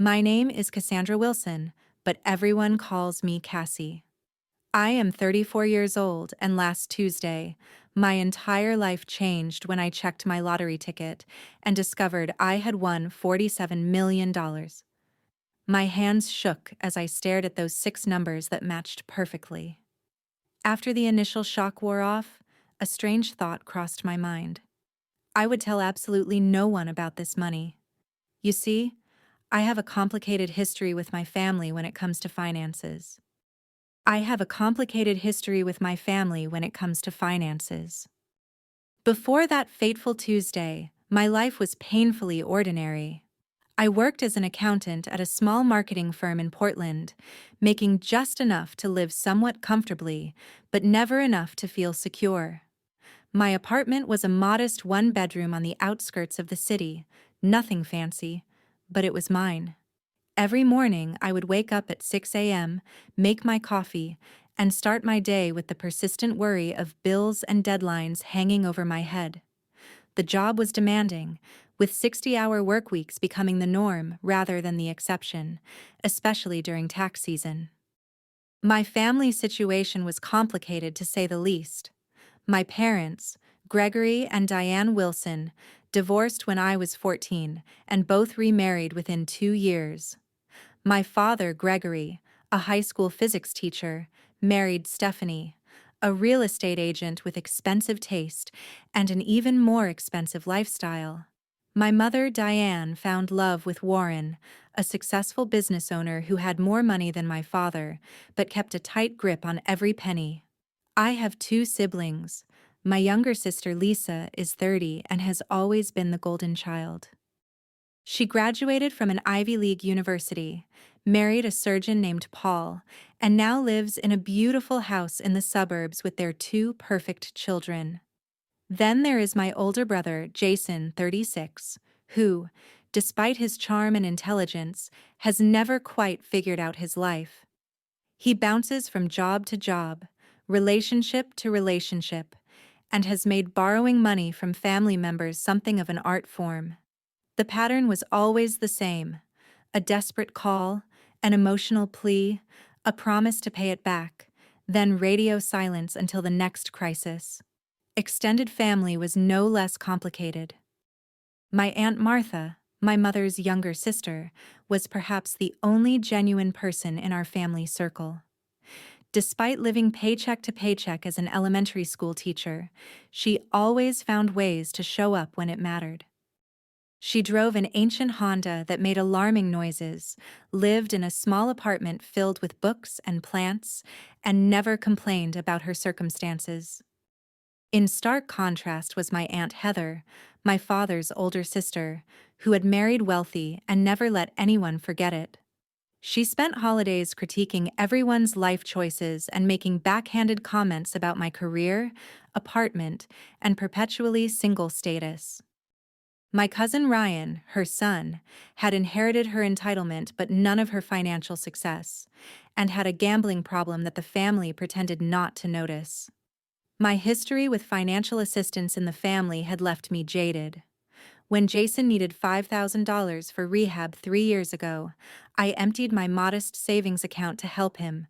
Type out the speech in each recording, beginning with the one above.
My name is Cassandra Wilson, but everyone calls me Cassie. I am 34 years old, and last Tuesday, my entire life changed when I checked my lottery ticket and discovered I had won $47 million. My hands shook as I stared at those six numbers that matched perfectly. After the initial shock wore off, a strange thought crossed my mind. I would tell absolutely no one about this money. You see, I have a complicated history with my family when it comes to finances. I have a complicated history with my family when it comes to finances. Before that fateful Tuesday, my life was painfully ordinary. I worked as an accountant at a small marketing firm in Portland, making just enough to live somewhat comfortably, but never enough to feel secure. My apartment was a modest one-bedroom on the outskirts of the city, nothing fancy, but it was mine. Every morning, I would wake up at 6 a.m., make my coffee, and start my day with the persistent worry of bills and deadlines hanging over my head. The job was demanding, with 60-hour work weeks becoming the norm rather than the exception, especially during tax season. My family situation was complicated to say the least. My parents, Gregory and Diane Wilson, divorced when I was 14 and both remarried within 2 years. My father, Gregory, a high school physics teacher, married Stephanie, a real estate agent with expensive taste and an even more expensive lifestyle. My mother, Diane, found love with Warren, a successful business owner who had more money than my father, but kept a tight grip on every penny. I have two siblings. My younger sister, Lisa, is 30 and has always been the golden child. She graduated from an Ivy League university, married a surgeon named Paul, and now lives in a beautiful house in the suburbs with their two perfect children. Then there is my older brother, Jason, 36, who, despite his charm and intelligence, has never quite figured out his life. He bounces from job to job, relationship to relationship, and has made borrowing money from family members something of an art form. The pattern was always the same: a desperate call, an emotional plea, a promise to pay it back, then radio silence until the next crisis. Extended family was no less complicated. My Aunt Martha, my mother's younger sister, was perhaps the only genuine person in our family circle. Despite living paycheck to paycheck as an elementary school teacher, she always found ways to show up when it mattered. She drove an ancient Honda that made alarming noises, lived in a small apartment filled with books and plants, and never complained about her circumstances. In stark contrast was my Aunt Heather, my father's older sister, who had married wealthy and never let anyone forget it. She spent holidays critiquing everyone's life choices and making backhanded comments about my career, apartment, and perpetually single status. My cousin Ryan, her son, had inherited her entitlement but none of her financial success, and had a gambling problem that the family pretended not to notice. My history with financial assistance in the family had left me jaded. When Jason needed $5,000 for rehab 3 years ago, I emptied my modest savings account to help him,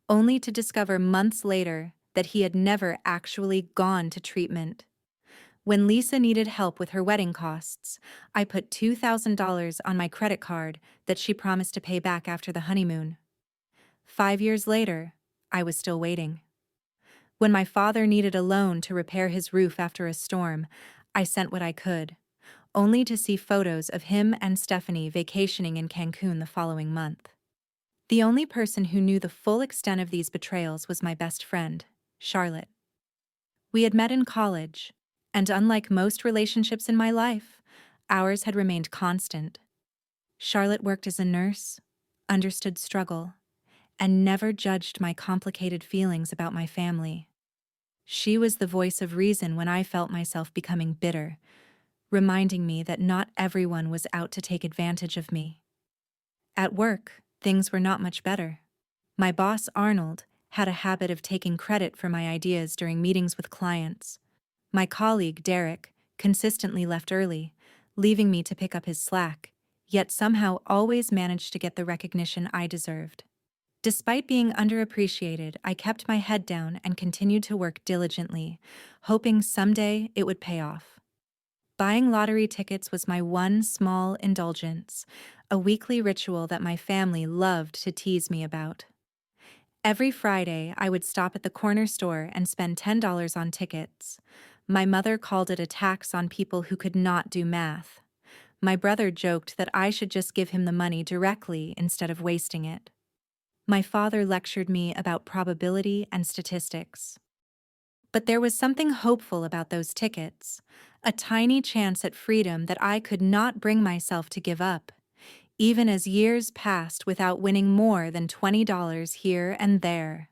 only to discover months later that he had never actually gone to treatment. When Lisa needed help with her wedding costs, I put $2,000 on my credit card that she promised to pay back after the honeymoon. 5 years later, I was still waiting. When my father needed a loan to repair his roof after a storm, I sent what I could, only to see photos of him and Stephanie vacationing in Cancun the following month. The only person who knew the full extent of these betrayals was my best friend, Charlotte. We had met in college, and unlike most relationships in my life, ours had remained constant. Charlotte worked as a nurse, understood struggle, and never judged my complicated feelings about my family. She was the voice of reason when I felt myself becoming bitter, reminding me that not everyone was out to take advantage of me. At work, things were not much better. My boss, Arnold, had a habit of taking credit for my ideas during meetings with clients. My colleague, Derek, consistently left early, leaving me to pick up his slack, yet somehow always managed to get the recognition I deserved. Despite being underappreciated, I kept my head down and continued to work diligently, hoping someday it would pay off. Buying lottery tickets was my one small indulgence, a weekly ritual that my family loved to tease me about. Every Friday, I would stop at the corner store and spend $10 on tickets. My mother called it a tax on people who could not do math. My brother joked that I should just give him the money directly instead of wasting it. My father lectured me about probability and statistics. But there was something hopeful about those tickets, a tiny chance at freedom that I could not bring myself to give up, even as years passed without winning more than $20 here and there.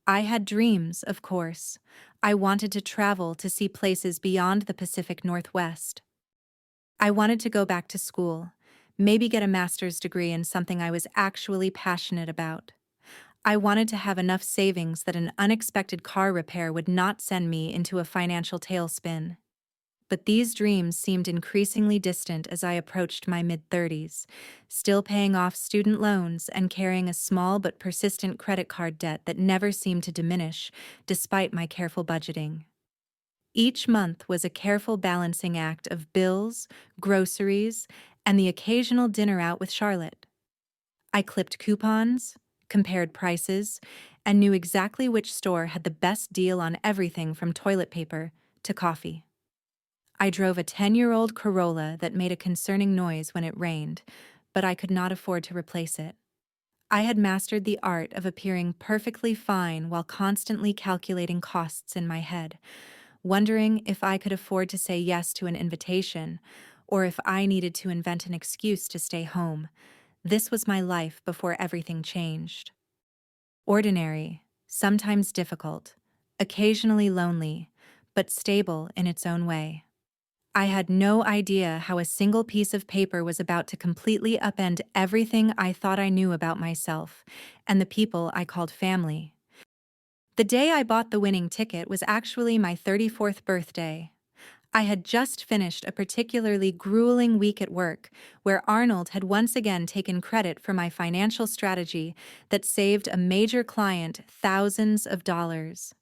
I had dreams, of course. I wanted to travel to see places beyond the Pacific Northwest. I wanted to go back to school, maybe get a master's degree in something I was actually passionate about. I wanted to have enough savings that an unexpected car repair would not send me into a financial tailspin. But these dreams seemed increasingly distant as I approached my mid-30s, still paying off student loans and carrying a small but persistent credit card debt that never seemed to diminish, despite my careful budgeting. Each month was a careful balancing act of bills, groceries, and the occasional dinner out with Charlotte. I clipped coupons, compared prices, and knew exactly which store had the best deal on everything from toilet paper to coffee. I drove a 10-year-old Corolla that made a concerning noise when it rained, but I could not afford to replace it. I had mastered the art of appearing perfectly fine while constantly calculating costs in my head, wondering if I could afford to say yes to an invitation, or if I needed to invent an excuse to stay home. This was my life before everything changed. Ordinary, sometimes difficult, occasionally lonely, but stable in its own way. I had no idea how a single piece of paper was about to completely upend everything I thought I knew about myself and the people I called family. The day I bought the winning ticket was actually my 34th birthday. I had just finished a particularly grueling week at work, where Arnold had once again taken credit for my financial strategy that saved a major client thousands of dollars.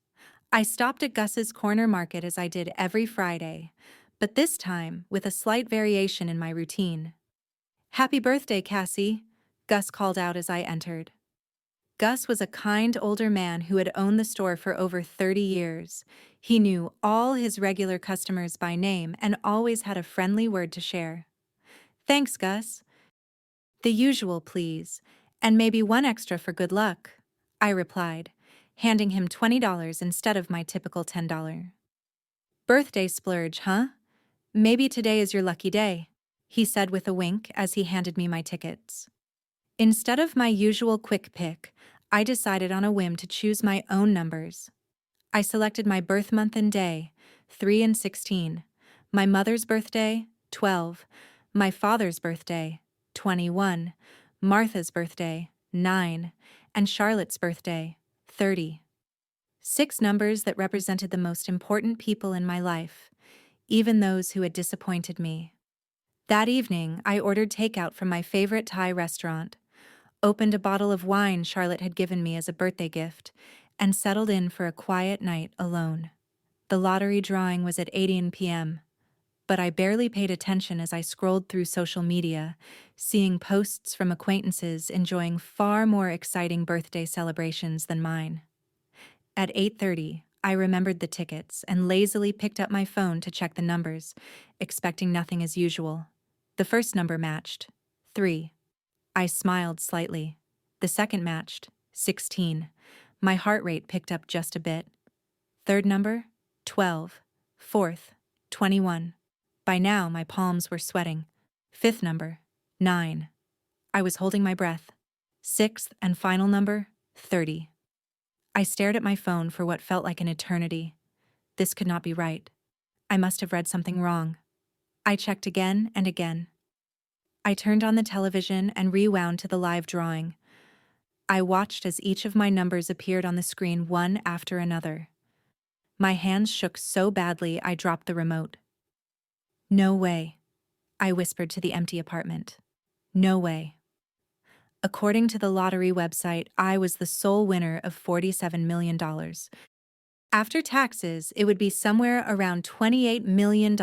I stopped at Gus's Corner Market as I did every Friday, but this time with a slight variation in my routine. "Happy birthday, Cassie," Gus called out as I entered. Gus was a kind older man who had owned the store for over 30 years. He knew all his regular customers by name and always had a friendly word to share. "Thanks, Gus." "The usual, please, and maybe one extra for good luck," I replied, handing him $20 instead of my typical $10. "Birthday splurge, huh? Maybe today is your lucky day," he said with a wink as he handed me my tickets. Instead of my usual quick pick, I decided on a whim to choose my own numbers. I selected my birth month and day, 3 and 16, my mother's birthday, 12, my father's birthday, 21, Martha's birthday, 9, and Charlotte's birthday, 30. 6 numbers that represented the most important people in my life, even those who had disappointed me. That evening, I ordered takeout from my favorite Thai restaurant, opened a bottle of wine Charlotte had given me as a birthday gift, and settled in for a quiet night alone. The lottery drawing was at 8 p.m., but I barely paid attention as I scrolled through social media, seeing posts from acquaintances enjoying far more exciting birthday celebrations than mine. At 8:30, I remembered the tickets and lazily picked up my phone to check the numbers, expecting nothing as usual. The first number matched, 3. I smiled slightly. The second matched, 16. My heart rate picked up just a bit. Third number, 12. Fourth, 21. By now, my palms were sweating. Fifth number, 9. I was holding my breath. Sixth and final number, 30. I stared at my phone for what felt like an eternity. This could not be right. I must have read something wrong. I checked again and again. I turned on the television and rewound to the live drawing. I watched as each of my numbers appeared on the screen one after another. My hands shook so badly I dropped the remote. "No way," I whispered to the empty apartment. No way. According to the lottery website, I was the sole winner of $47 million. After taxes, it would be somewhere around $28 million,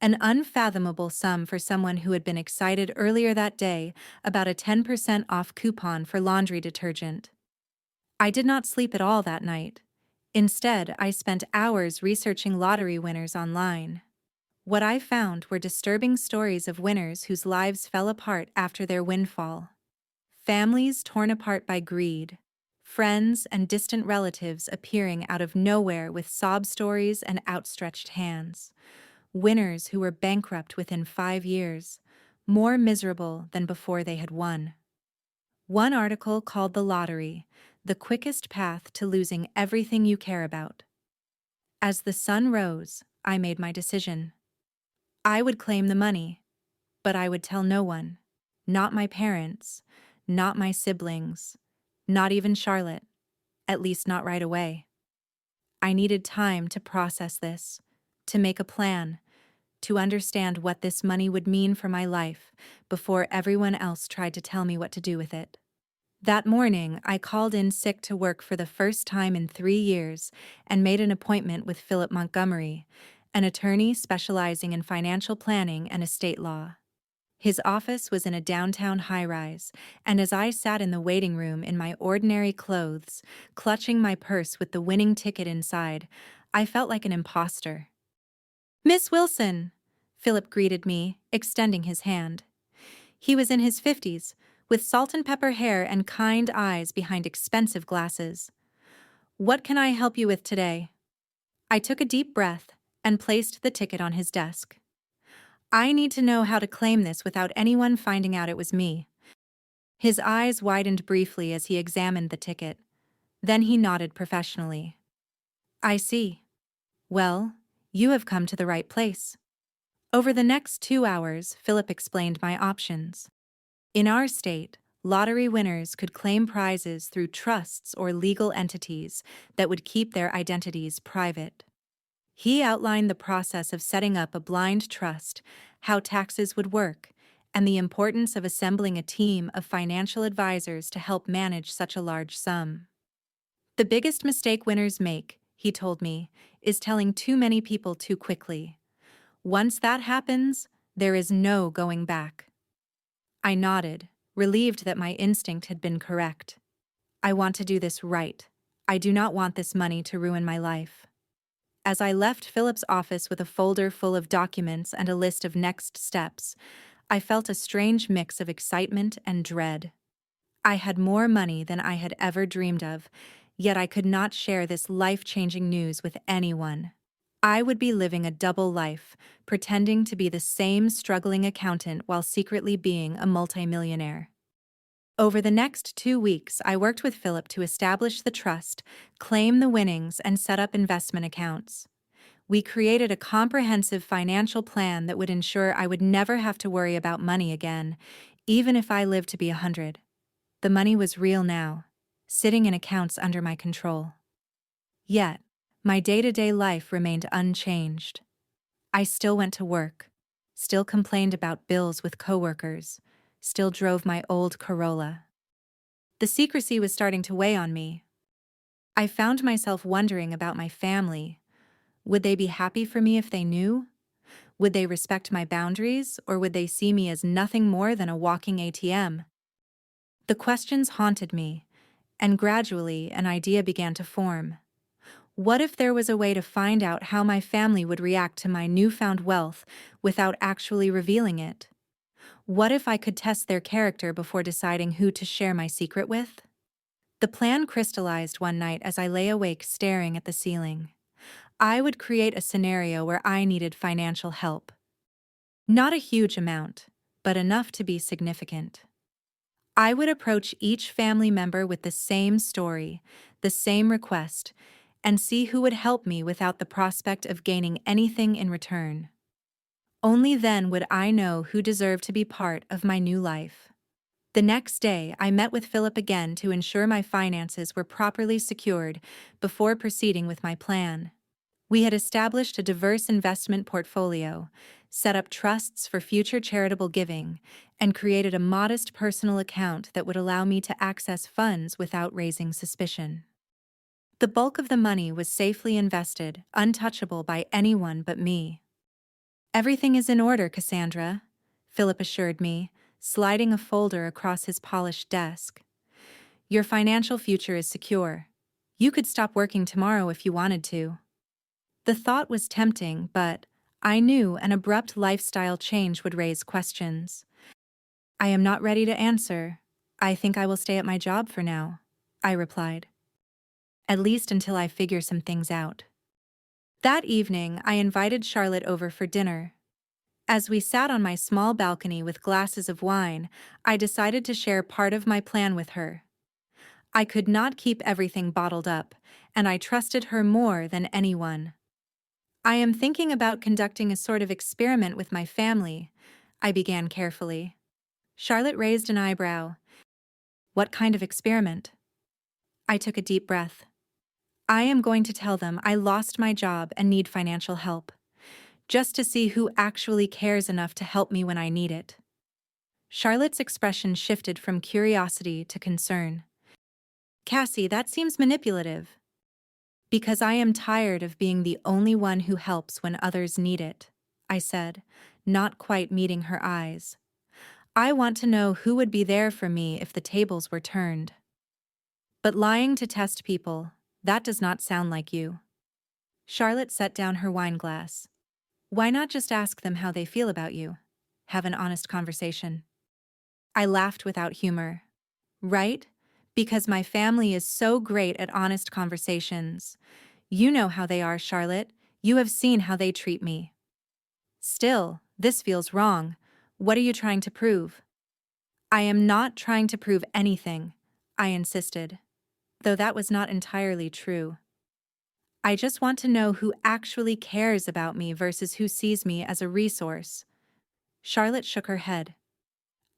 an unfathomable sum for someone who had been excited earlier that day about a 10% off coupon for laundry detergent. I did not sleep at all that night. Instead, I spent hours researching lottery winners online. What I found were disturbing stories of winners whose lives fell apart after their windfall. Families torn apart by greed, friends and distant relatives appearing out of nowhere with sob stories and outstretched hands. Winners who were bankrupt within 5 years, more miserable than before they had won. One article called the lottery the quickest path to losing everything you care about. As the sun rose, I made my decision. I would claim the money, but I would tell no one. Not my parents, not my siblings, not even Charlotte, at least not right away. I needed time to process this, to make a plan, to understand what this money would mean for my life before everyone else tried to tell me what to do with it. That morning, I called in sick to work for the first time in 3 years and made an appointment with Philip Montgomery, an attorney specializing in financial planning and estate law. His office was in a downtown high-rise, and as I sat in the waiting room in my ordinary clothes, clutching my purse with the winning ticket inside, I felt like an imposter. "Miss Wilson," Philip greeted me, extending his hand. He was in his 50s, with salt and pepper hair and kind eyes behind expensive glasses. "What can I help you with today?" I took a deep breath and placed the ticket on his desk. "I need to know how to claim this without anyone finding out it was me." His eyes widened briefly as he examined the ticket. Then he nodded professionally. "I see. Well, you have come to the right place." Over the next 2 hours, Philip explained my options. In our state, lottery winners could claim prizes through trusts or legal entities that would keep their identities private. He outlined the process of setting up a blind trust, how taxes would work, and the importance of assembling a team of financial advisors to help manage such a large sum. "The biggest mistake winners make," he told me, "is telling too many people too quickly. Once that happens, there is no going back." I nodded, relieved that my instinct had been correct. I want to do this right. I do not want this money to ruin my life. As I left Philip's office with a folder full of documents and a list of next steps, I felt a strange mix of excitement and dread. I had more money than I had ever dreamed of, yet I could not share this life-changing news with anyone. I would be living a double life, pretending to be the same struggling accountant while secretly being a multimillionaire. Over the next 2 weeks, I worked with Philip to establish the trust, claim the winnings, and set up investment accounts. We created a comprehensive financial plan that would ensure I would never have to worry about money again, even if I lived to be 100. The money was real now, sitting in accounts under my control. Yet, my day-to-day life remained unchanged. I still went to work, still complained about bills with coworkers, still drove my old Corolla. The secrecy was starting to weigh on me. I found myself wondering about my family. Would they be happy for me if they knew? Would they respect my boundaries, or would they see me as nothing more than a walking ATM? The questions haunted me, and gradually an idea began to form. What if there was a way to find out how my family would react to my newfound wealth without actually revealing it? What if I could test their character before deciding who to share my secret with? The plan crystallized one night as I lay awake staring at the ceiling. I would create a scenario where I needed financial help. Not a huge amount, but enough to be significant. I would approach each family member with the same story, the same request, and see who would help me without the prospect of gaining anything in return. Only then would I know who deserved to be part of my new life. The next day, I met with Philip again to ensure my finances were properly secured before proceeding with my plan. We had established a diverse investment portfolio, set up trusts for future charitable giving, and created a modest personal account that would allow me to access funds without raising suspicion. The bulk of the money was safely invested, untouchable by anyone but me. "Everything is in order, Cassandra," Philip assured me, sliding a folder across his polished desk. "Your financial future is secure. You could stop working tomorrow if you wanted to." The thought was tempting, but I knew an abrupt lifestyle change would raise questions. "I am not ready to answer. I think I will stay at my job for now," I replied. "At least until I figure some things out." That evening, I invited Charlotte over for dinner. As we sat on my small balcony with glasses of wine, I decided to share part of my plan with her. I could not keep everything bottled up, and I trusted her more than anyone. "I am thinking about conducting a sort of experiment with my family," I began carefully. Charlotte raised an eyebrow. "What kind of experiment?" I took a deep breath. "I am going to tell them I lost my job and need financial help, just to see who actually cares enough to help me when I need it." Charlotte's expression shifted from curiosity to concern. "Cassie, that seems manipulative." "Because I am tired of being the only one who helps when others need it," I said, not quite meeting her eyes. "I want to know who would be there for me if the tables were turned." "But lying to test people, that does not sound like you." Charlotte set down her wine glass. "Why not just ask them how they feel about you? Have an honest conversation." I laughed without humor. "Right? Because my family is so great at honest conversations. You know how they are, Charlotte. You have seen how they treat me." "Still, this feels wrong. What are you trying to prove?" "I am not trying to prove anything," I insisted, though that was not entirely true. "I just want to know who actually cares about me versus who sees me as a resource." Charlotte shook her head.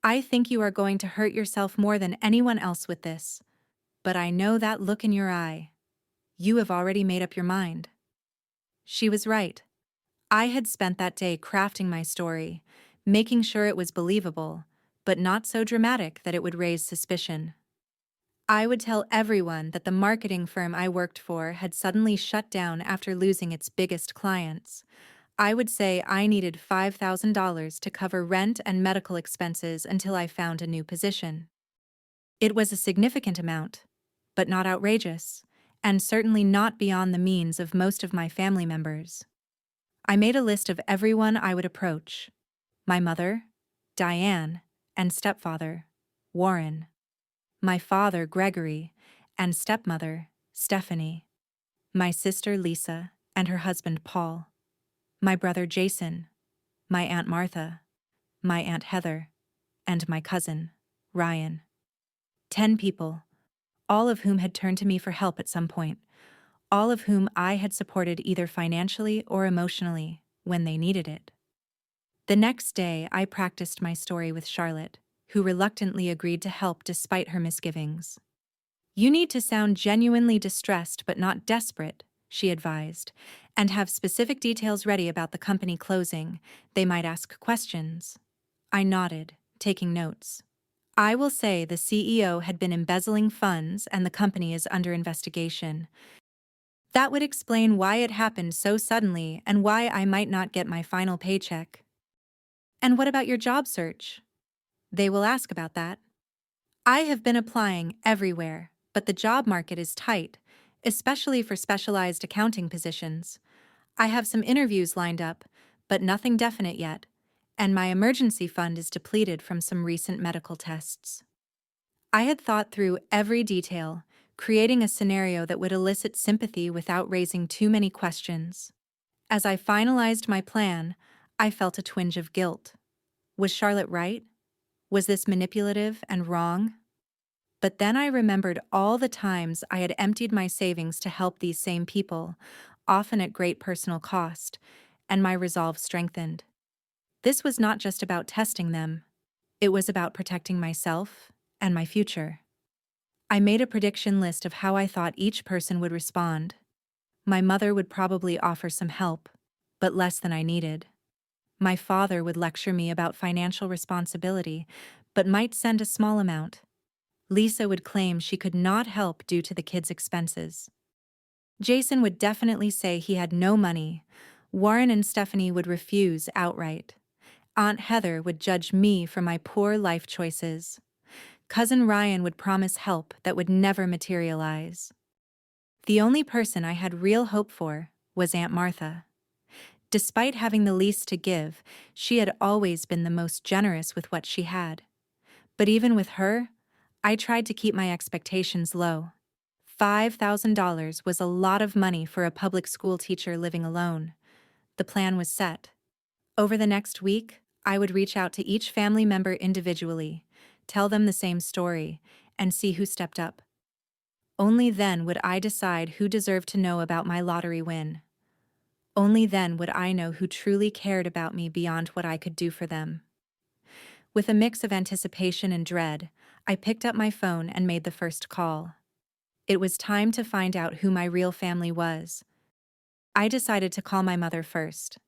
"I think you are going to hurt yourself more than anyone else with this. But I know that look in your eye. You have already made up your mind." She was right. I had spent that day crafting my story, making sure it was believable, but not so dramatic that it would raise suspicion. I would tell everyone that the marketing firm I worked for had suddenly shut down after losing its biggest clients. I would say I needed $5,000 to cover rent and medical expenses until I found a new position. It was a significant amount, but not outrageous, and certainly not beyond the means of most of my family members. I made a list of everyone I would approach: my mother, Diane, and stepfather, Warren; my father, Gregory, and stepmother, Stephanie; my sister, Lisa, and her husband, Paul; my brother, Jason; my Aunt Martha; my Aunt Heather; and my cousin, Ryan. 10 people, all of whom had turned to me for help at some point, all of whom I had supported either financially or emotionally when they needed it. The next day, I practiced my story with Charlotte, who reluctantly agreed to help despite her misgivings. "You need to sound genuinely distressed but not desperate," she advised, "and have specific details ready about the company closing. They might ask questions." I nodded, taking notes. "I will say the CEO had been embezzling funds and the company is under investigation. That would explain why it happened so suddenly and why I might not get my final paycheck." "And what about your job search?" "They will ask about that." "I have been applying everywhere, but the job market is tight, especially for specialized accounting positions. I have some interviews lined up, but nothing definite yet, and my emergency fund is depleted from some recent medical tests." I had thought through every detail, creating a scenario that would elicit sympathy without raising too many questions. As I finalized my plan, I felt a twinge of guilt. Was Charlotte right? Was this manipulative and wrong? But then I remembered all the times I had emptied my savings to help these same people, often at great personal cost, and my resolve strengthened. This was not just about testing them. It was about protecting myself and my future. I made a prediction list of how I thought each person would respond. My mother would probably offer some help, but less than I needed. My father would lecture me about financial responsibility, but might send a small amount. Lisa would claim she could not help due to the kids' expenses. Jason would definitely say he had no money. Warren and Stephanie would refuse outright. Aunt Heather would judge me for my poor life choices. Cousin Ryan would promise help that would never materialize. The only person I had real hope for was Aunt Martha. Despite having the least to give, she had always been the most generous with what she had. But even with her, I tried to keep my expectations low. $5,000 was a lot of money for a public school teacher living alone. The plan was set. Over the next week, I would reach out to each family member individually, tell them the same story, and see who stepped up. Only then would I decide who deserved to know about my lottery win. Only then would I know who truly cared about me beyond what I could do for them. With a mix of anticipation and dread, I picked up my phone and made the first call. It was time to find out who my real family was. I decided to call my mother first.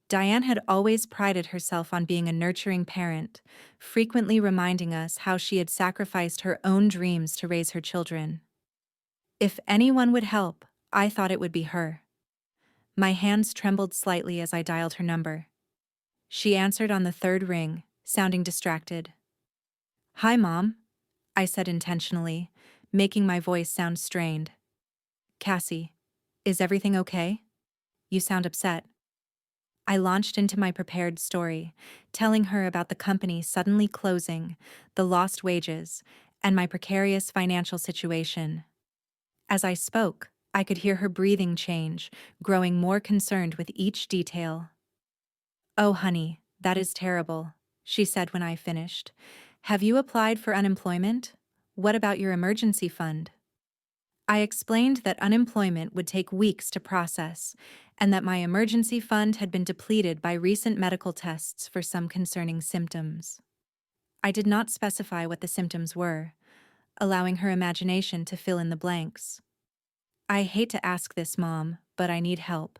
Diane had always prided herself on being a nurturing parent, frequently reminding us how she had sacrificed her own dreams to raise her children. If anyone would help, I thought it would be her. My hands trembled slightly as I dialed her number. She answered on the third ring, sounding distracted. "Hi, Mom," I said intentionally, making my voice sound strained. "Cassie, is everything okay? You sound upset." I launched into my prepared story, telling her about the company suddenly closing, the lost wages, and my precarious financial situation. As I spoke, I could hear her breathing change, growing more concerned with each detail. "Oh, honey, that is terrible," she said when I finished. "Have you applied for unemployment? What about your emergency fund?" I explained that unemployment would take weeks to process, and that my emergency fund had been depleted by recent medical tests for some concerning symptoms. I did not specify what the symptoms were, allowing her imagination to fill in the blanks. "I hate to ask this, Mom, but I need help.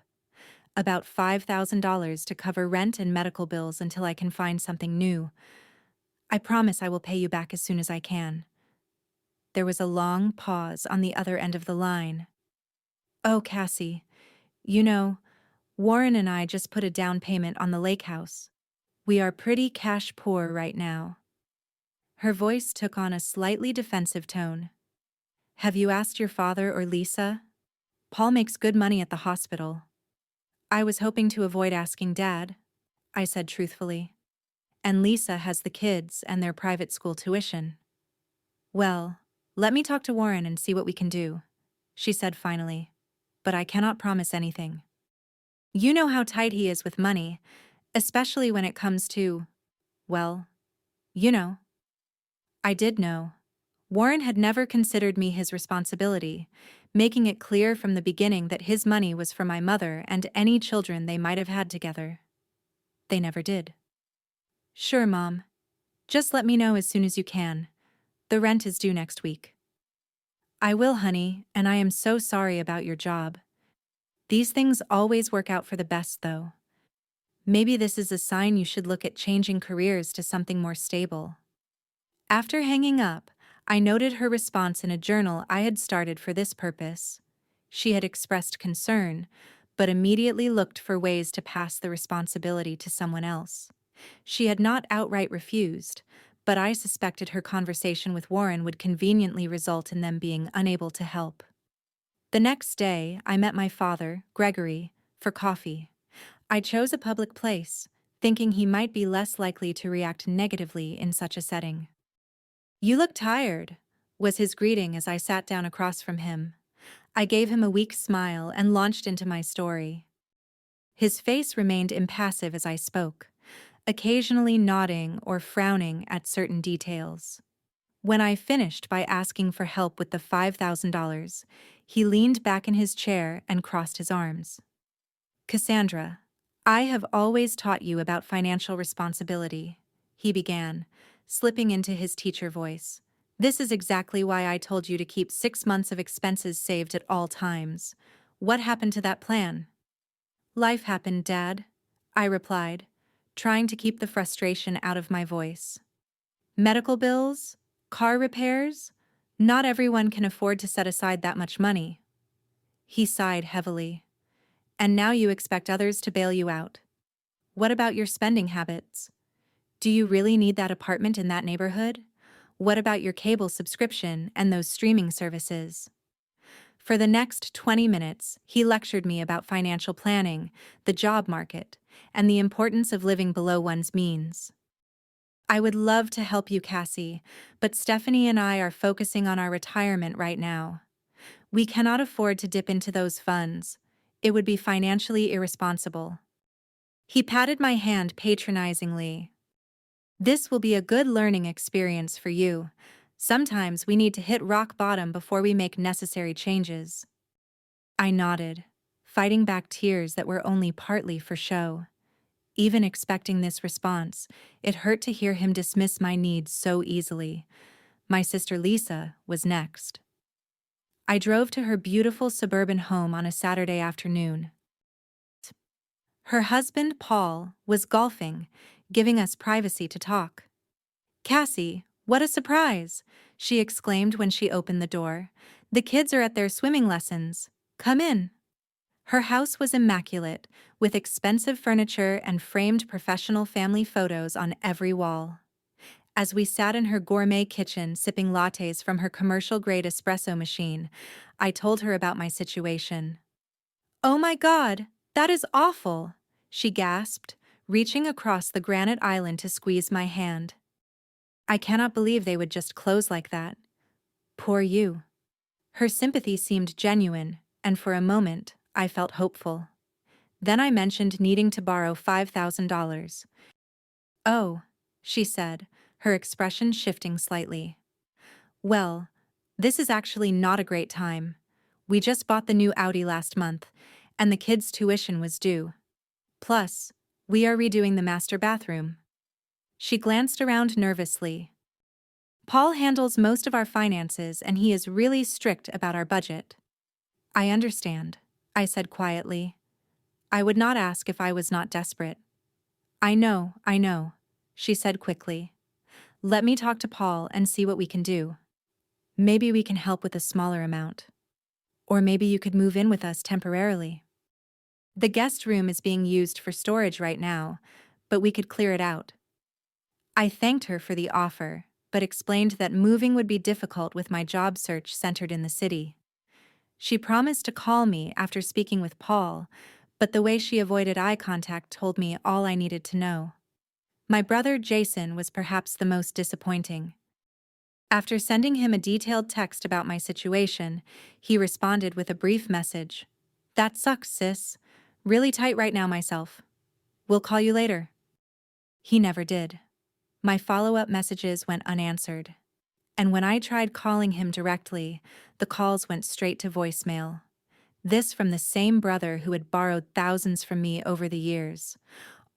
About $5,000 to cover rent and medical bills until I can find something new. I promise I will pay you back as soon as I can." There was a long pause on the other end of the line. "Oh, Cassie, you know, Warren and I just put a down payment on the lake house. We are pretty cash poor right now." Her voice took on a slightly defensive tone. "Have you asked your father or Lisa? Paul makes good money at the hospital." I was hoping to avoid asking Dad, I said truthfully. "And Lisa has the kids and their private school tuition." "Well, let me talk to Warren and see what we can do," she said finally. "But I cannot promise anything. You know how tight he is with money, especially when it comes to, well, you know." I did know. Warren had never considered me his responsibility, making it clear from the beginning that his money was for my mother and any children they might have had together. They never did. "Sure, Mom. Just let me know as soon as you can. The rent is due next week." "I will, honey, and I am so sorry about your job. These things always work out for the best, though. Maybe this is a sign you should look at changing careers to something more stable." After hanging up, I noted her response in a journal I had started for this purpose. She had expressed concern, but immediately looked for ways to pass the responsibility to someone else. She had not outright refused, but I suspected her conversation with Warren would conveniently result in them being unable to help. The next day, I met my father, Gregory, for coffee. I chose a public place, thinking he might be less likely to react negatively in such a setting. "You look tired," was his greeting as I sat down across from him. I gave him a weak smile and launched into my story. His face remained impassive as I spoke, occasionally nodding or frowning at certain details. When I finished by asking for help with the $5,000, he leaned back in his chair and crossed his arms. "Cassandra, I have always taught you about financial responsibility," he began, slipping into his teacher voice. "This is exactly why I told you to keep 6 months of expenses saved at all times. What happened to that plan?" "Life happened, Dad," I replied, trying to keep the frustration out of my voice. Medical bills? Car repairs? Not everyone can afford to set aside that much money. He sighed heavily. And now you expect others to bail you out. What about your spending habits? Do you really need that apartment in that neighborhood? What about your cable subscription and those streaming services? For the next 20 minutes, he lectured me about financial planning, the job market, and the importance of living below one's means. I would love to help you, Cassie, but Stephanie and I are focusing on our retirement right now. We cannot afford to dip into those funds. It would be financially irresponsible. He patted my hand patronizingly. This will be a good learning experience for you. Sometimes we need to hit rock bottom before we make necessary changes. I nodded, fighting back tears that were only partly for show. Even expecting this response, it hurt to hear him dismiss my needs so easily. My sister Lisa was next. I drove to her beautiful suburban home on a Saturday afternoon. Her husband, Paul, was golfing, giving us privacy to talk. "Cassie, what a surprise!" she exclaimed when she opened the door. "The kids are at their swimming lessons. Come in." Her house was immaculate, with expensive furniture and framed professional family photos on every wall. As we sat in her gourmet kitchen sipping lattes from her commercial-grade espresso machine, I told her about my situation. "Oh my God, that is awful," she gasped, reaching across the granite island to squeeze my hand. "I cannot believe they would just close like that. Poor you." Her sympathy seemed genuine, and for a moment, I felt hopeful. Then I mentioned needing to borrow $5,000. "Oh," she said, her expression shifting slightly. "Well, this is actually not a great time. We just bought the new Audi last month, and the kids' tuition was due. Plus, we are redoing the master bathroom." She glanced around nervously. "Paul handles most of our finances, and he is really strict about our budget." "I understand," I said quietly. "I would not ask if I was not desperate." I know," she said quickly. "Let me talk to Paul and see what we can do. Maybe we can help with a smaller amount. Or maybe you could move in with us temporarily. The guest room is being used for storage right now, but we could clear it out." I thanked her for the offer, but explained that moving would be difficult with my job search centered in the city. She promised to call me after speaking with Paul, but the way she avoided eye contact told me all I needed to know. My brother Jason was perhaps the most disappointing. After sending him a detailed text about my situation, he responded with a brief message. "That sucks, sis. Really tight right now myself. We'll call you later." He never did. My follow-up messages went unanswered. And when I tried calling him directly, the calls went straight to voicemail. This from the same brother who had borrowed thousands from me over the years,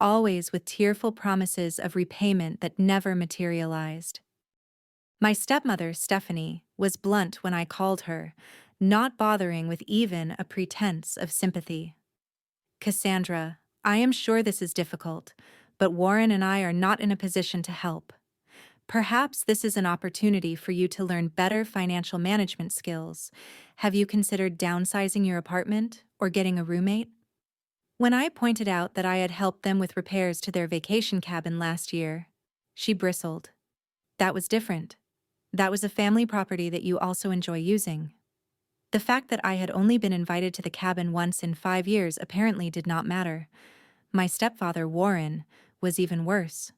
always with tearful promises of repayment that never materialized. My stepmother, Stephanie, was blunt when I called her, not bothering with even a pretense of sympathy. "Cassandra, I am sure this is difficult, but Warren and I are not in a position to help. Perhaps this is an opportunity for you to learn better financial management skills. Have you considered downsizing your apartment or getting a roommate?" When I pointed out that I had helped them with repairs to their vacation cabin last year, she bristled. "That was different. That was a family property that you also enjoy using." The fact that I had only been invited to the cabin once in 5 years apparently did not matter. My stepfather, Warren, was even worse.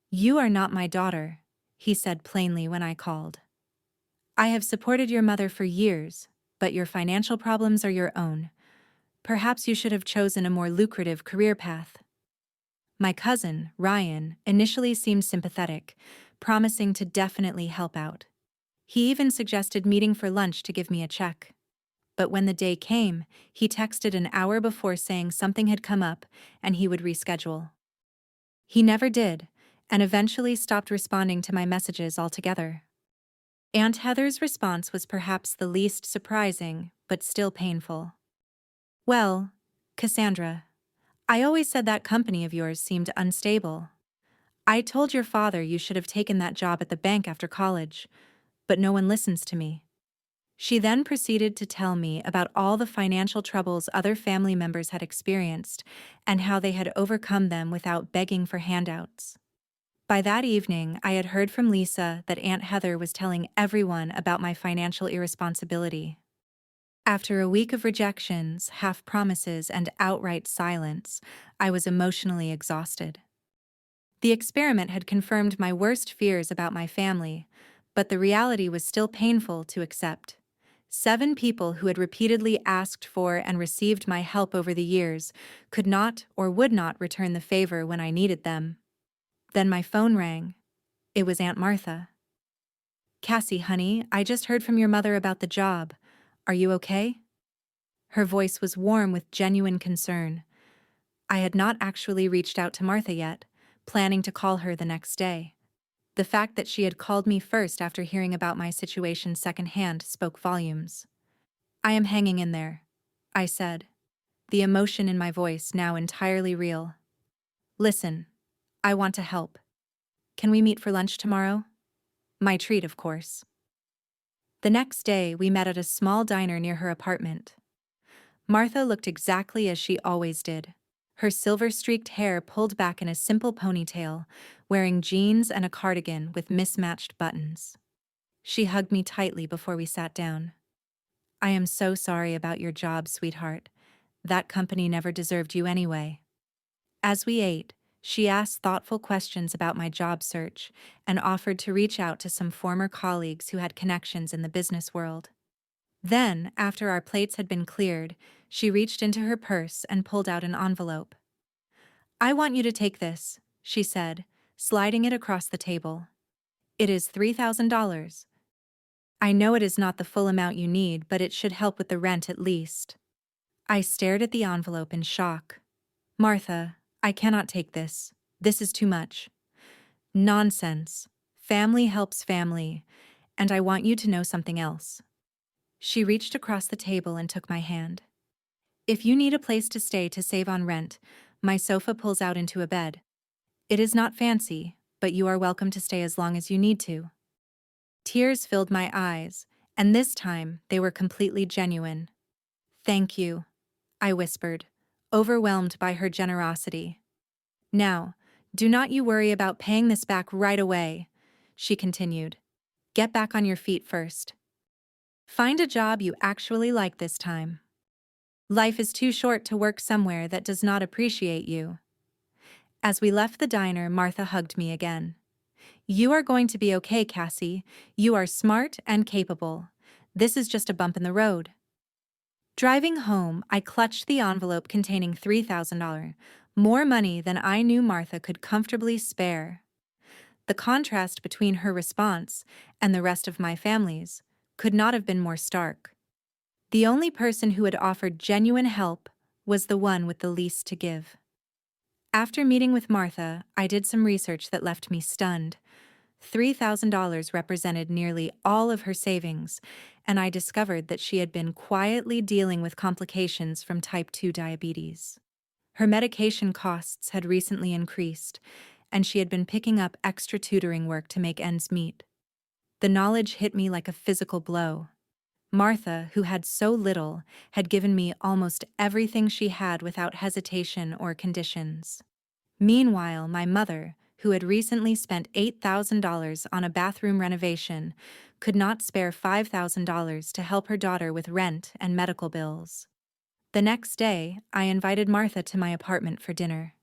"You are not my daughter," he said plainly when I called. "I have supported your mother for years, but your financial problems are your own. Perhaps you should have chosen a more lucrative career path." My cousin, Ryan, initially seemed sympathetic, promising to definitely help out. He even suggested meeting for lunch to give me a check. But when the day came, he texted an hour before saying something had come up and he would reschedule. He never did, and eventually stopped responding to my messages altogether. Aunt Heather's response was perhaps the least surprising, but still painful. "Well, Cassandra, I always said that company of yours seemed unstable. I told your father you should have taken that job at the bank after college, but no one listens to me. She then proceeded to tell me about all the financial troubles other family members had experienced and how they had overcome them without begging for handouts. By that evening, I had heard from Lisa that Aunt Heather was telling everyone about my financial irresponsibility. After a week of rejections, half promises, and outright silence, I was emotionally exhausted. The experiment had confirmed my worst fears about my family, but the reality was still painful to accept. 7 people who had repeatedly asked for and received my help over the years could not or would not return the favor when I needed them. Then my phone rang. It was Aunt Martha. "Cassie, honey, I just heard from your mother about the job. Are you okay?" Her voice was warm with genuine concern. I had not actually reached out to Martha yet, planning to call her the next day. The fact that she had called me first after hearing about my situation secondhand spoke volumes. "I am hanging in there," I said, the emotion in my voice now entirely real. "Listen, I want to help. Can we meet for lunch tomorrow?" My treat, of course. The next day, we met at a small diner near her apartment. Martha looked exactly as she always did. Her silver-streaked hair pulled back in a simple ponytail, wearing jeans and a cardigan with mismatched buttons. She hugged me tightly before we sat down. "I am so sorry about your job, sweetheart. That company never deserved you anyway." As we ate, she asked thoughtful questions about my job search and offered to reach out to some former colleagues who had connections in the business world. Then, after our plates had been cleared, she reached into her purse and pulled out an envelope. "I want you to take this," she said, sliding it across the table. "It is $3,000. I know it is not the full amount you need, but it should help with the rent at least." I stared at the envelope in shock. "Martha, I cannot take this. This is too much." "Nonsense. Family helps family, and I want you to know something else." She reached across the table and took my hand. "If you need a place to stay to save on rent, my sofa pulls out into a bed. It is not fancy, but you are welcome to stay as long as you need to." Tears filled my eyes, and this time they were completely genuine. "Thank you," I whispered, overwhelmed by her generosity. "Now, do not you worry about paying this back right away," she continued. "Get back on your feet first. Find a job you actually like this time. Life is too short to work somewhere that does not appreciate you." As we left the diner, Martha hugged me again. "You are going to be okay, Cassie. You are smart and capable. This is just a bump in the road." Driving home, I clutched the envelope containing $3,000, more money than I knew Martha could comfortably spare. The contrast between her response and the rest of my family's could not have been more stark. The only person who had offered genuine help was the one with the least to give. After meeting with Martha, I did some research that left me stunned. $3,000 represented nearly all of her savings, and I discovered that she had been quietly dealing with complications from type 2 diabetes. Her medication costs had recently increased, and she had been picking up extra tutoring work to make ends meet. The knowledge hit me like a physical blow. Martha, who had so little, had given me almost everything she had without hesitation or conditions. Meanwhile, my mother, who had recently spent $8,000 on a bathroom renovation, could not spare $5,000 to help her daughter with rent and medical bills. The next day, I invited Martha to my apartment for dinner.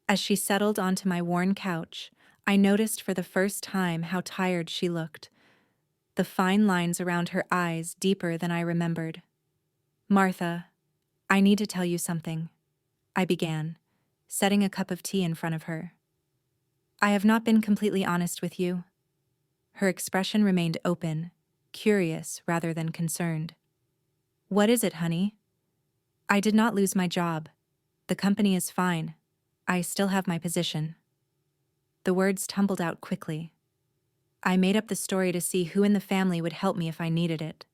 As she settled onto my worn couch, I noticed for the first time how tired she looked, the fine lines around her eyes deeper than I remembered. "Martha, I need to tell you something," I began, setting a cup of tea in front of her. "I have not been completely honest with you." Her expression remained open, curious rather than concerned. "What is it, honey?" "I did not lose my job. The company is fine. I still have my position." The words tumbled out quickly. I made up the story to see who in the family would help me if I needed it.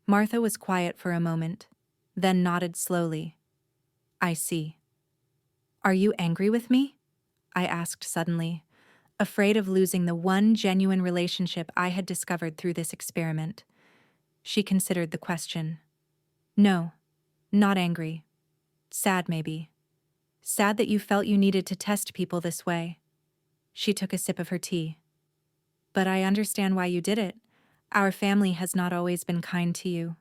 Martha was quiet for a moment, then nodded slowly. "I see." Are you angry with me? I asked suddenly, afraid of losing the one genuine relationship I had discovered through this experiment. She considered the question. No, not angry. Sad, maybe. Sad that you felt you needed to test people this way. She took a sip of her tea. But I understand why you did it. Our family has not always been kind to you.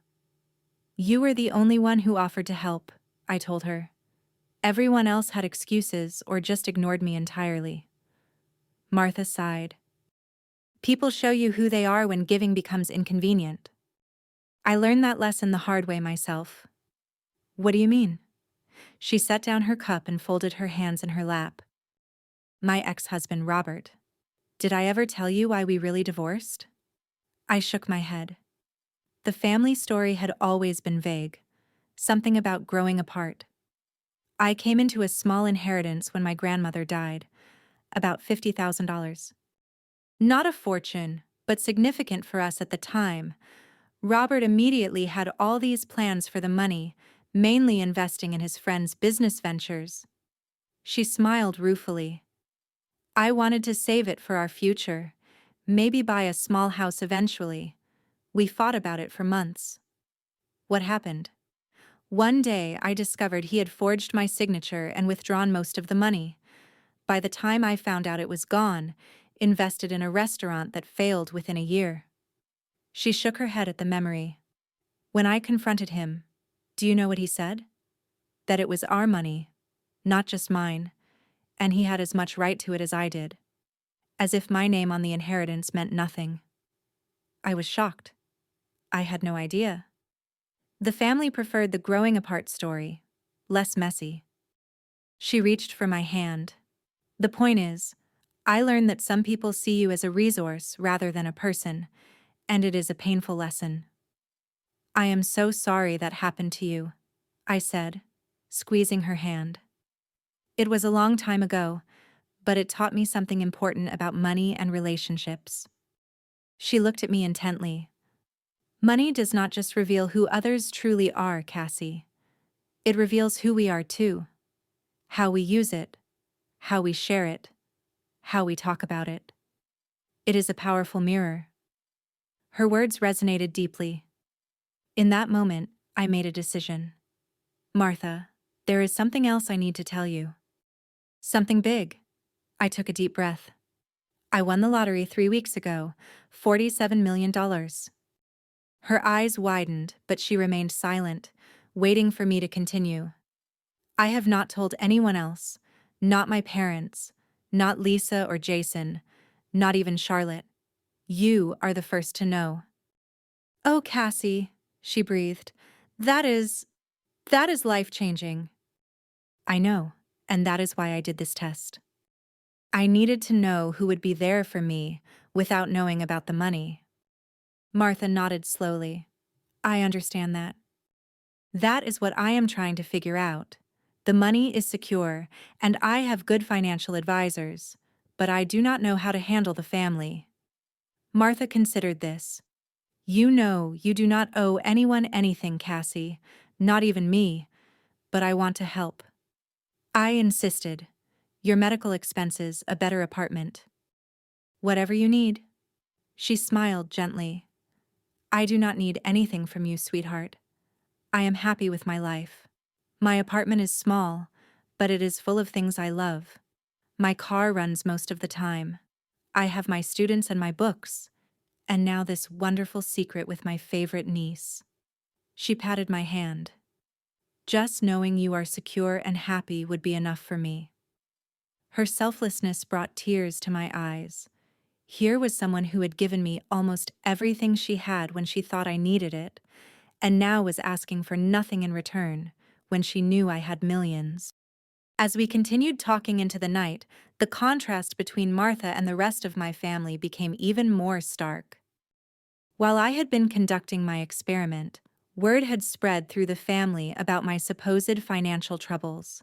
You were the only one who offered to help, I told her. Everyone else had excuses or just ignored me entirely. Martha sighed. People show you who they are when giving becomes inconvenient. I learned that lesson the hard way myself. What do you mean? She set down her cup and folded her hands in her lap. My ex-husband, Robert. Did I ever tell you why we really divorced? I shook my head. The family story had always been vague. Something about growing apart. I came into a small inheritance when my grandmother died. About $50,000. Not a fortune, but significant for us at the time. Robert immediately had all these plans for the money, mainly investing in his friend's business ventures. She smiled ruefully. I wanted to save it for our future, maybe buy a small house eventually. We fought about it for months. What happened? One day I discovered he had forged my signature and withdrawn most of the money. By the time I found out it was gone, invested in a restaurant that failed within a year. She shook her head at the memory. When I confronted him, do you know what he said? That it was our money, not just mine, and he had as much right to it as I did. As if my name on the inheritance meant nothing. I was shocked. I had no idea. The family preferred the growing apart story, less messy. She reached for my hand. The point is, I learned that some people see you as a resource rather than a person, and it is a painful lesson. I am so sorry that happened to you, I said, squeezing her hand. It was a long time ago, but it taught me something important about money and relationships. She looked at me intently. Money does not just reveal who others truly are, Cassie. It reveals who we are too. How we use it, how we share it, how we talk about it. It is a powerful mirror. Her words resonated deeply. In that moment, I made a decision. Martha, there is something else I need to tell you. Something big. I took a deep breath. I won the lottery 3 weeks ago, $47 million. Her eyes widened, but she remained silent, waiting for me to continue. I have not told anyone else, not my parents, not Lisa or Jason, not even Charlotte. You are the first to know. Oh, Cassie, she breathed. That is life-changing. I know, and that is why I did this test. I needed to know who would be there for me without knowing about the money. Martha nodded slowly. I understand that. That is what I am trying to figure out. The money is secure, and I have good financial advisors, but I do not know how to handle the family. Martha considered this. You know you do not owe anyone anything, Cassie, not even me, but I want to help. I insisted. Your medical expenses, a better apartment. Whatever you need. She smiled gently. I do not need anything from you, sweetheart. I am happy with my life. My apartment is small, but it is full of things I love. My car runs most of the time. I have my students and my books, and now this wonderful secret with my favorite niece. She patted my hand. Just knowing you are secure and happy would be enough for me. Her selflessness brought tears to my eyes. Here was someone who had given me almost everything she had when she thought I needed it, and now was asking for nothing in return when she knew I had millions. As we continued talking into the night, the contrast between Martha and the rest of my family became even more stark. While I had been conducting my experiment, word had spread through the family about my supposed financial troubles.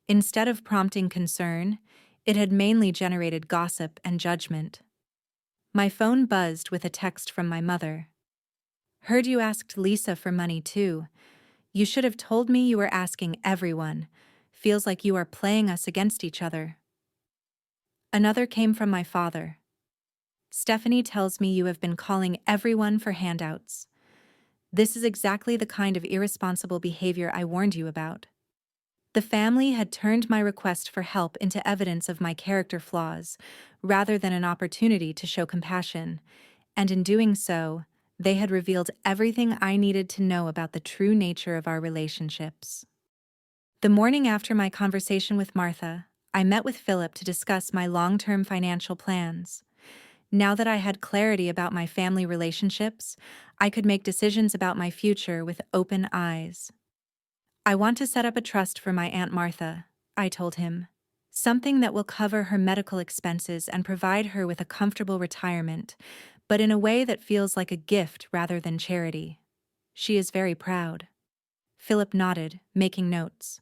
Instead of prompting concern, it had mainly generated gossip and judgment. My phone buzzed with a text from my mother. Heard you asked Lisa for money too. You should have told me you were asking everyone. Feels like you are playing us against each other. Another came from my father. Stephanie tells me you have been calling everyone for handouts. This is exactly the kind of irresponsible behavior I warned you about. The family had turned my request for help into evidence of my character flaws, rather than an opportunity to show compassion, and in doing so, they had revealed everything I needed to know about the true nature of our relationships. The morning after my conversation with Martha, I met with Philip to discuss my long-term financial plans. Now that I had clarity about my family relationships, I could make decisions about my future with open eyes. I want to set up a trust for my Aunt Martha, I told him. Something that will cover her medical expenses and provide her with a comfortable retirement, but in a way that feels like a gift rather than charity. She is very proud. Philip nodded, making notes.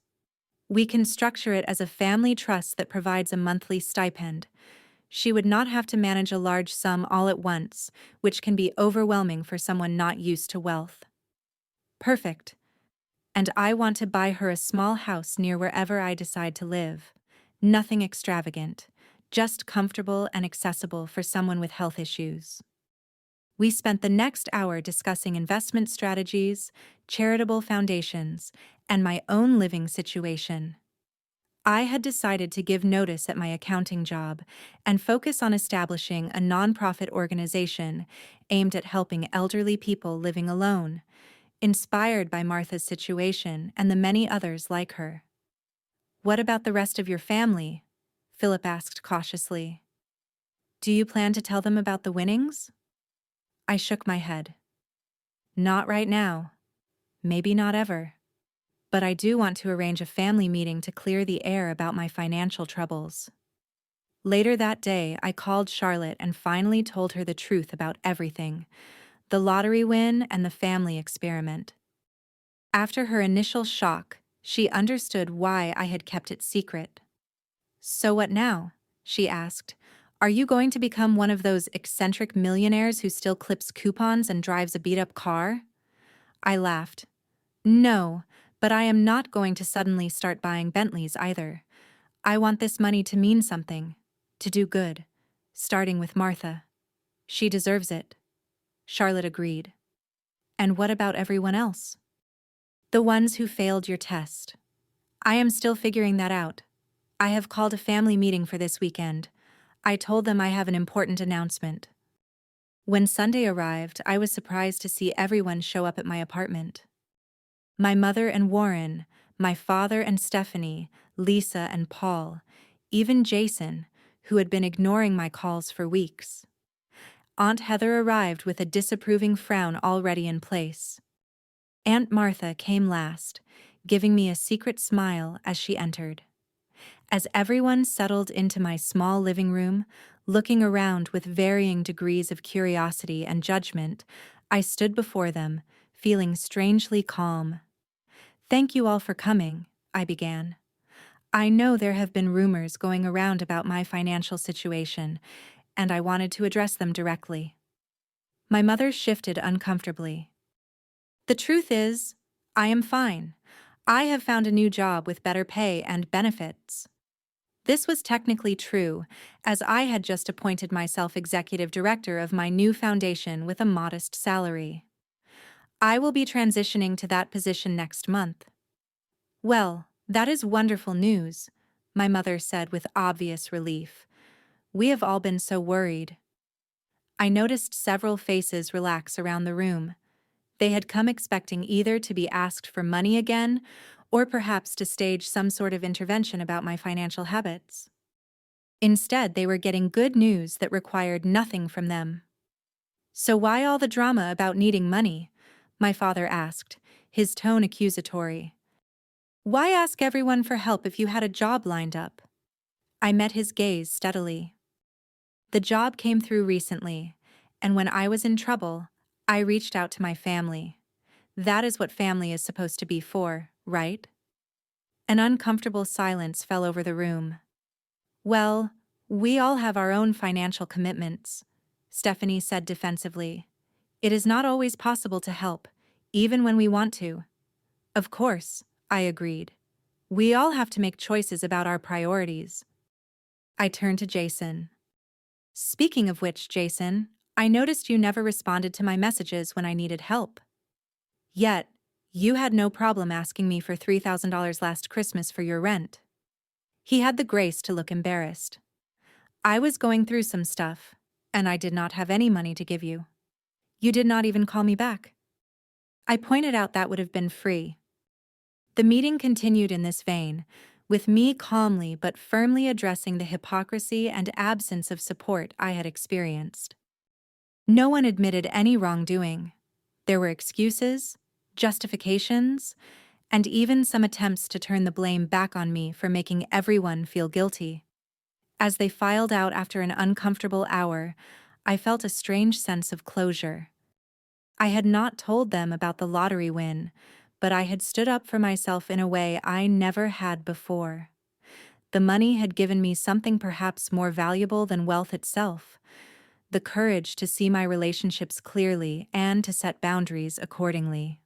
We can structure it as a family trust that provides a monthly stipend. She would not have to manage a large sum all at once, which can be overwhelming for someone not used to wealth. Perfect. And I want to buy her a small house near wherever I decide to live. Nothing extravagant, just comfortable and accessible for someone with health issues. We spent the next hour discussing investment strategies, charitable foundations, and my own living situation. I had decided to give notice at my accounting job and focus on establishing a nonprofit organization aimed at helping elderly people living alone, inspired by Martha's situation and the many others like her. What about the rest of your family? Philip asked cautiously. Do you plan to tell them about the winnings? I shook my head. Not right now. Maybe not ever. But I do want to arrange a family meeting to clear the air about my financial troubles. Later that day, I called Charlotte and finally told her the truth about everything, the lottery win and the family experiment. After her initial shock, she understood why I had kept it secret. So what now? She asked. Are you going to become one of those eccentric millionaires who still clips coupons and drives a beat-up car? I laughed. No, but I am not going to suddenly start buying Bentleys either. I want this money to mean something, to do good, starting with Martha. She deserves it. Charlotte agreed. And what about everyone else? The ones who failed your test. I am still figuring that out. I have called a family meeting for this weekend. I told them I have an important announcement. When Sunday arrived, I was surprised to see everyone show up at my apartment. My mother and Warren, my father and Stephanie, Lisa and Paul, even Jason, who had been ignoring my calls for weeks. Aunt Heather arrived with a disapproving frown already in place. Aunt Martha came last, giving me a secret smile as she entered. As everyone settled into my small living room, looking around with varying degrees of curiosity and judgment, I stood before them, feeling strangely calm. Thank you all for coming, I began. I know there have been rumors going around about my financial situation, and I wanted to address them directly. My mother shifted uncomfortably. The truth is, I am fine. I have found a new job with better pay and benefits. This was technically true, as I had just appointed myself executive director of my new foundation with a modest salary. I will be transitioning to that position next month. Well, that is wonderful news, my mother said with obvious relief. We have all been so worried. I noticed several faces relax around the room. They had come expecting either to be asked for money again, or perhaps to stage some sort of intervention about my financial habits. Instead, they were getting good news that required nothing from them. So why all the drama about needing money? My father asked, his tone accusatory. Why ask everyone for help if you had a job lined up? I met his gaze steadily. The job came through recently, and when I was in trouble, I reached out to my family. That is what family is supposed to be for, right? An uncomfortable silence fell over the room. Well, we all have our own financial commitments, Stephanie said defensively. It is not always possible to help, even when we want to. Of course, I agreed. We all have to make choices about our priorities. I turned to Jason. Speaking of which, Jason, I noticed you never responded to my messages when I needed help. Yet, you had no problem asking me for $3,000 last Christmas for your rent. He had the grace to look embarrassed. I was going through some stuff, and I did not have any money to give you. You did not even call me back. I pointed out that would have been free. The meeting continued in this vein, with me calmly but firmly addressing the hypocrisy and absence of support I had experienced. No one admitted any wrongdoing. There were excuses, justifications, and even some attempts to turn the blame back on me for making everyone feel guilty. As they filed out after an uncomfortable hour, I felt a strange sense of closure. I had not told them about the lottery win, but I had stood up for myself in a way I never had before. The money had given me something perhaps more valuable than wealth itself: the courage to see my relationships clearly and to set boundaries accordingly.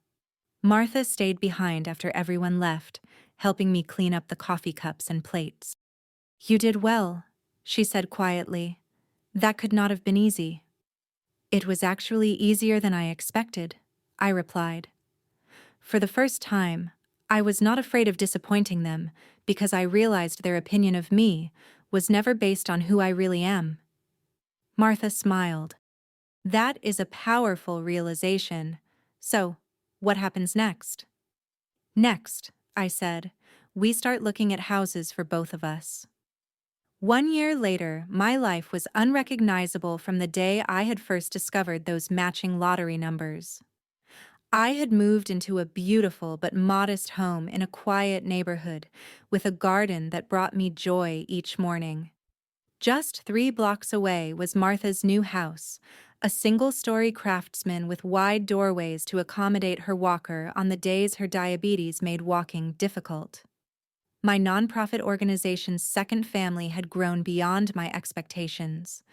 Martha stayed behind after everyone left, helping me clean up the coffee cups and plates. "You did well," she said quietly. "That could not have been easy." "It was actually easier than I expected," I replied. For the first time, I was not afraid of disappointing them because I realized their opinion of me was never based on who I really am. Martha smiled. "That is a powerful realization. So, what happens next?" "Next," I said, "we start looking at houses for both of us." 1 year later, my life was unrecognizable from the day I had first discovered those matching lottery numbers. I had moved into a beautiful but modest home in a quiet neighborhood with a garden that brought me joy each morning. Just 3 blocks away was Martha's new house, a single-story craftsman with wide doorways to accommodate her walker on the days her diabetes made walking difficult. My nonprofit organization's second family had grown beyond my expectations.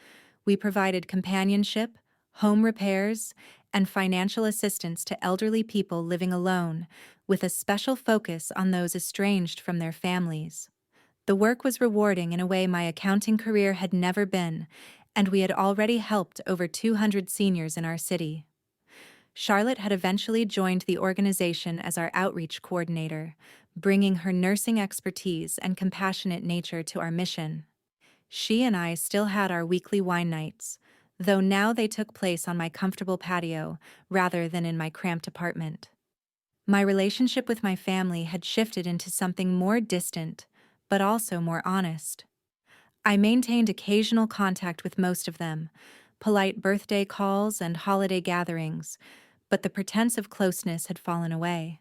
We provided companionship, home repairs, and financial assistance to elderly people living alone, with a special focus on those estranged from their families. The work was rewarding in a way my accounting career had never been, and we had already helped over 200 seniors in our city. Charlotte had eventually joined the organization as our outreach coordinator, bringing her nursing expertise and compassionate nature to our mission. She and I still had our weekly wine nights, though now they took place on my comfortable patio rather than in my cramped apartment. My relationship with my family had shifted into something more distant, but also more honest. I maintained occasional contact with most of them, polite birthday calls and holiday gatherings, but the pretense of closeness had fallen away.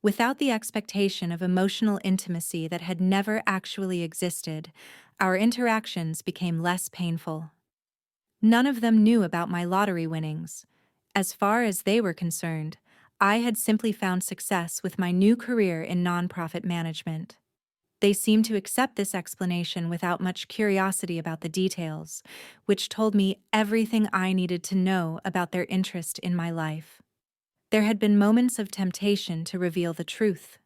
Without the expectation of emotional intimacy that had never actually existed, our interactions became less painful. None of them knew about my lottery winnings. As far as they were concerned, I had simply found success with my new career in nonprofit management. They seemed to accept this explanation without much curiosity about the details, which told me everything I needed to know about their interest in my life. There had been moments of temptation to reveal the truth,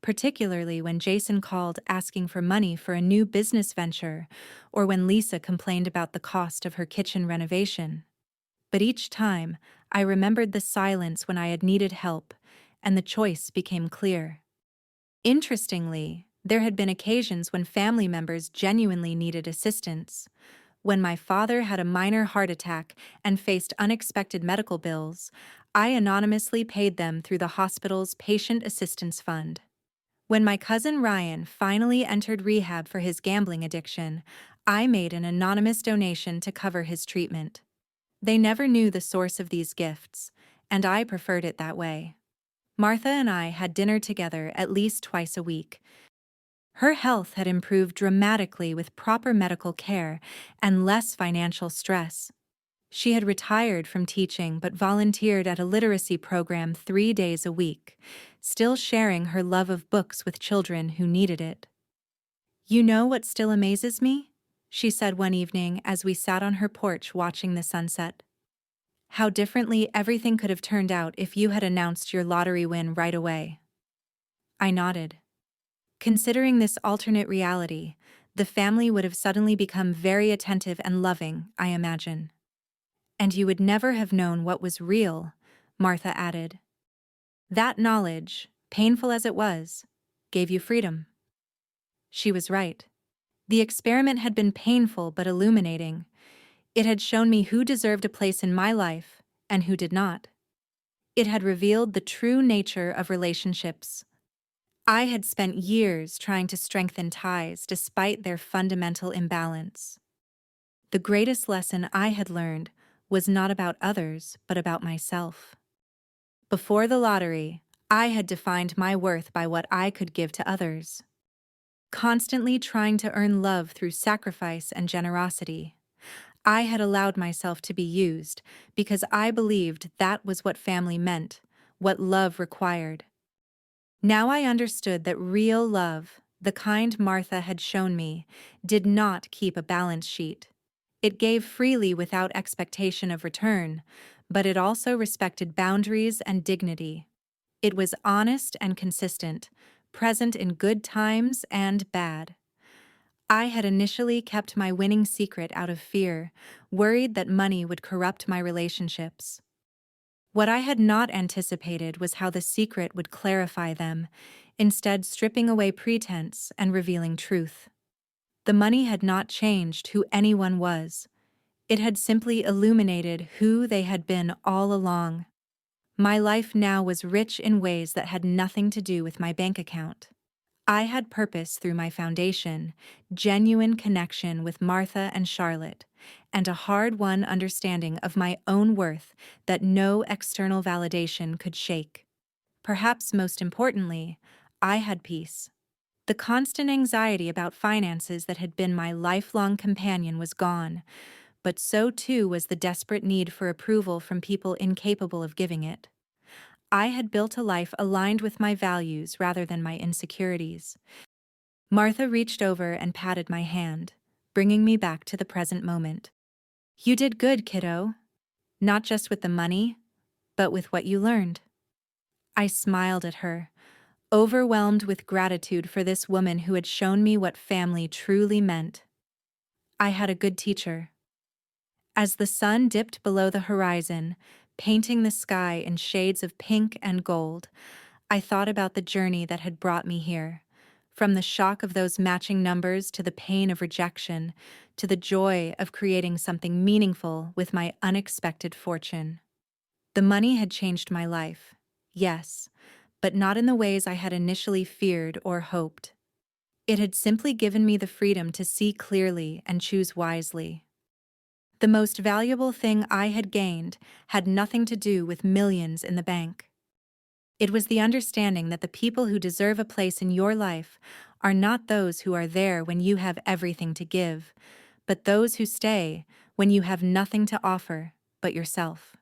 particularly when Jason called asking for money for a new business venture, or when Lisa complained about the cost of her kitchen renovation. But each time, I remembered the silence when I had needed help, and the choice became clear. Interestingly, there had been occasions when family members genuinely needed assistance. When my father had a minor heart attack and faced unexpected medical bills, I anonymously paid them through the hospital's Patient Assistance Fund. When my cousin Ryan finally entered rehab for his gambling addiction, I made an anonymous donation to cover his treatment. They never knew the source of these gifts, and I preferred it that way. Martha and I had dinner together at least twice a week. Her health had improved dramatically with proper medical care and less financial stress. She had retired from teaching but volunteered at a literacy program 3 days a week, still sharing her love of books with children who needed it. "You know what still amazes me?" she said one evening as we sat on her porch watching the sunset. "How differently everything could have turned out if you had announced your lottery win right away." I nodded. Considering this alternate reality, the family would have suddenly become very attentive and loving, I imagine. And you would never have known what was real, Martha added. That knowledge, painful as it was, gave you freedom. She was right. The experiment had been painful but illuminating. It had shown me who deserved a place in my life and who did not. It had revealed the true nature of relationships. I had spent years trying to strengthen ties despite their fundamental imbalance. The greatest lesson I had learned was not about others, but about myself. Before the lottery, I had defined my worth by what I could give to others, constantly trying to earn love through sacrifice and generosity. I had allowed myself to be used because I believed that was what family meant, what love required. Now I understood that real love, the kind Martha had shown me, did not keep a balance sheet. It gave freely without expectation of return, but it also respected boundaries and dignity. It was honest and consistent, present in good times and bad. I had initially kept my winning secret out of fear, worried that money would corrupt my relationships. What I had not anticipated was how the secret would clarify them, instead stripping away pretense and revealing truth. The money had not changed who anyone was. It had simply illuminated who they had been all along. My life now was rich in ways that had nothing to do with my bank account. I had purpose through my foundation, genuine connection with Martha and Charlotte, and a hard-won understanding of my own worth that no external validation could shake. Perhaps most importantly, I had peace. The constant anxiety about finances that had been my lifelong companion was gone, but so too was the desperate need for approval from people incapable of giving it. I had built a life aligned with my values rather than my insecurities. Martha reached over and patted my hand, bringing me back to the present moment. You did good, kiddo. Not just with the money, but with what you learned. I smiled at her, overwhelmed with gratitude for this woman who had shown me what family truly meant. I had a good teacher. As the sun dipped below the horizon, painting the sky in shades of pink and gold, I thought about the journey that had brought me here. From the shock of those matching numbers to the pain of rejection, to the joy of creating something meaningful with my unexpected fortune. The money had changed my life, yes, but not in the ways I had initially feared or hoped. It had simply given me the freedom to see clearly and choose wisely. The most valuable thing I had gained had nothing to do with millions in the bank. It was the understanding that the people who deserve a place in your life are not those who are there when you have everything to give, but those who stay when you have nothing to offer but yourself.